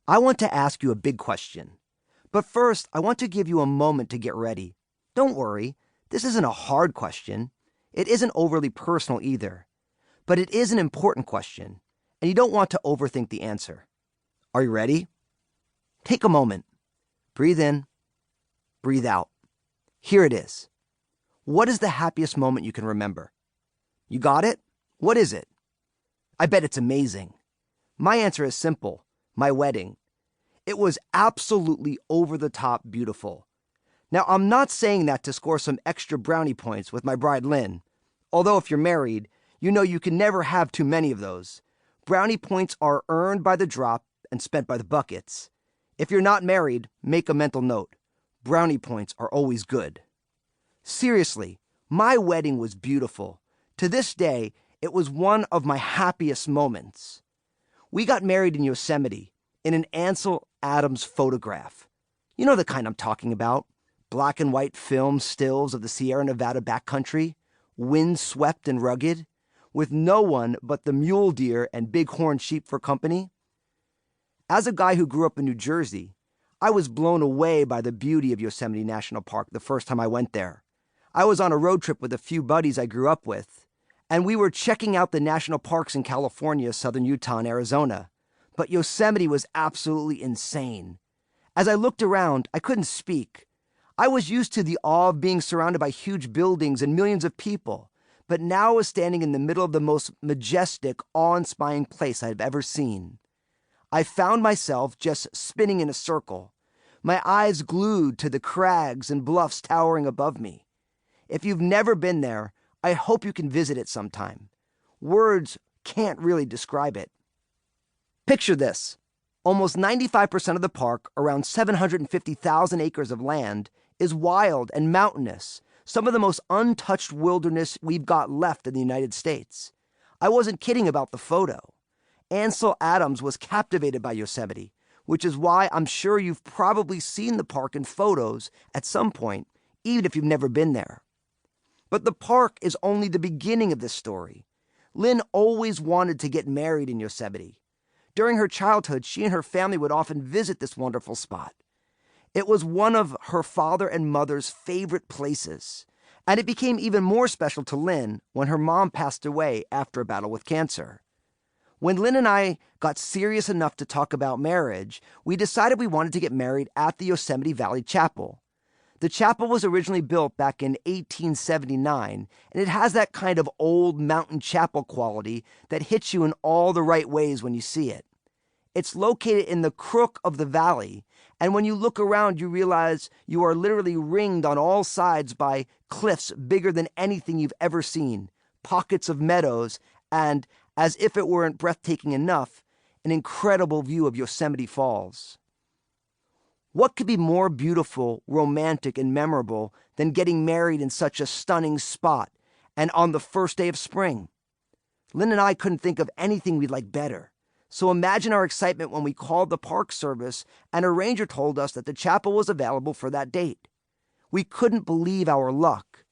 I want to ask you a big question. But first, I want to give you a moment to get ready. Don't worry, this isn't a hard question. It isn't overly personal either. But it is an important question, and you don't want to overthink the answer. Are you ready? Take a moment. Breathe in. Breathe out. Here it is. What is the happiest moment you can remember? You got it? What is it? I bet it's amazing. My answer is simple. My wedding. It was absolutely over-the-top beautiful. Now, I'm not saying that to score some extra brownie points with my bride Lynn. Although if you're married, you know you can never have too many of those. Brownie points are earned by the drop and spent by the buckets. If you're not married, make a mental note. Brownie points are always good. Seriously, my wedding was beautiful. To this day, it was one of my happiest moments. We got married in Yosemite, in an Ansel Adams photograph. You know the kind I'm talking about. Black and white film stills of the Sierra Nevada backcountry, wind-swept and rugged, with no one but the mule deer and bighorn sheep for company. As a guy who grew up in New Jersey, I was blown away by the beauty of Yosemite National Park the first time I went there. I was on a road trip with a few buddies I grew up with, and we were checking out the national parks in California, southern Utah, and Arizona. But Yosemite was absolutely insane. As I looked around, I couldn't speak. I was used to the awe of being surrounded by huge buildings and millions of people, but now I was standing in the middle of the most majestic, awe-inspiring place I've ever seen. I found myself just spinning in a circle, my eyes glued to the crags and bluffs towering above me. If you've never been there, I hope you can visit it sometime. Words can't really describe it. Picture this. Almost 95% of the park, around 750,000 acres of land, is wild and mountainous, some of the most untouched wilderness we've got left in the United States. I wasn't kidding about the photo. Ansel Adams was captivated by Yosemite, which is why I'm sure you've probably seen the park in photos at some point, even if you've never been there. But the park is only the beginning of this story. Lynn always wanted to get married in Yosemite. During her childhood, she and her family would often visit this wonderful spot. It was one of her father and mother's favorite places, and it became even more special to Lynn when her mom passed away after a battle with cancer. When Lynn and I got serious enough to talk about marriage, we decided we wanted to get married at the Yosemite Valley Chapel. The chapel was originally built back in 1879, and it has that kind of old mountain chapel quality that hits you in all the right ways when you see it. It's located in the crook of the valley, and when you look around, you realize you are literally ringed on all sides by cliffs bigger than anything you've ever seen, pockets of meadows, and, as if it weren't breathtaking enough, an incredible view of Yosemite Falls. What could be more beautiful, romantic, and memorable than getting married in such a stunning spot and on the first day of spring? Lynn and I couldn't think of anything we'd like better. So imagine our excitement when we called the park service and a ranger told us that the chapel was available for that date. We couldn't believe our luck.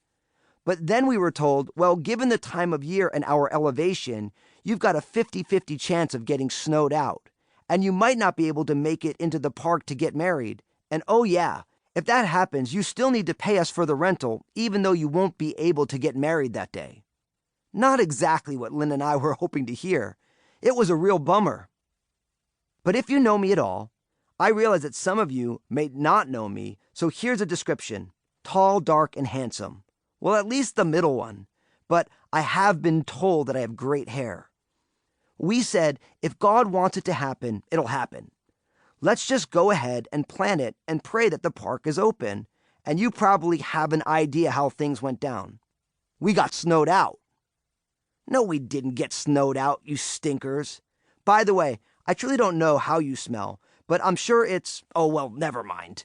But then we were told, well, given the time of year and our elevation, you've got a 50-50 chance of getting snowed out, and you might not be able to make it into the park to get married. And oh yeah, if that happens, you still need to pay us for the rental, even though you won't be able to get married that day. Not exactly what Lynn and I were hoping to hear. It was a real bummer. But if you know me at all, I realize that some of you may not know me, so here's a description. Tall, dark, and handsome. Well, at least the middle one. But I have been told that I have great hair. We said, if God wants it to happen, it'll happen. Let's just go ahead and plan it and pray that the park is open. And you probably have an idea how things went down. We got snowed out. No, we didn't get snowed out, you stinkers. By the way, I truly don't know how you smell, but I'm sure it's, oh well, never mind.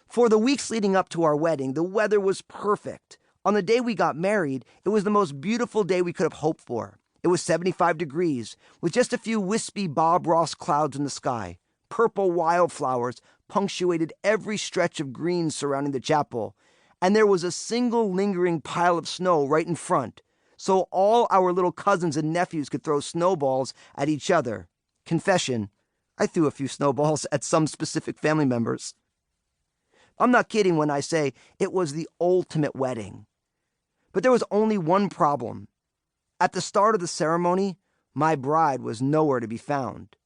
For the weeks leading up to our wedding, the weather was perfect. On the day we got married, it was the most beautiful day we could have hoped for. It was 75 degrees, with just a few wispy Bob Ross clouds in the sky. Purple wildflowers punctuated every stretch of green surrounding the chapel, and there was a single lingering pile of snow right in front, so all our little cousins and nephews could throw snowballs at each other. Confession, I threw a few snowballs at some specific family members. I'm not kidding when I say it was the ultimate wedding. But there was only one problem. At the start of the ceremony, my bride was nowhere to be found.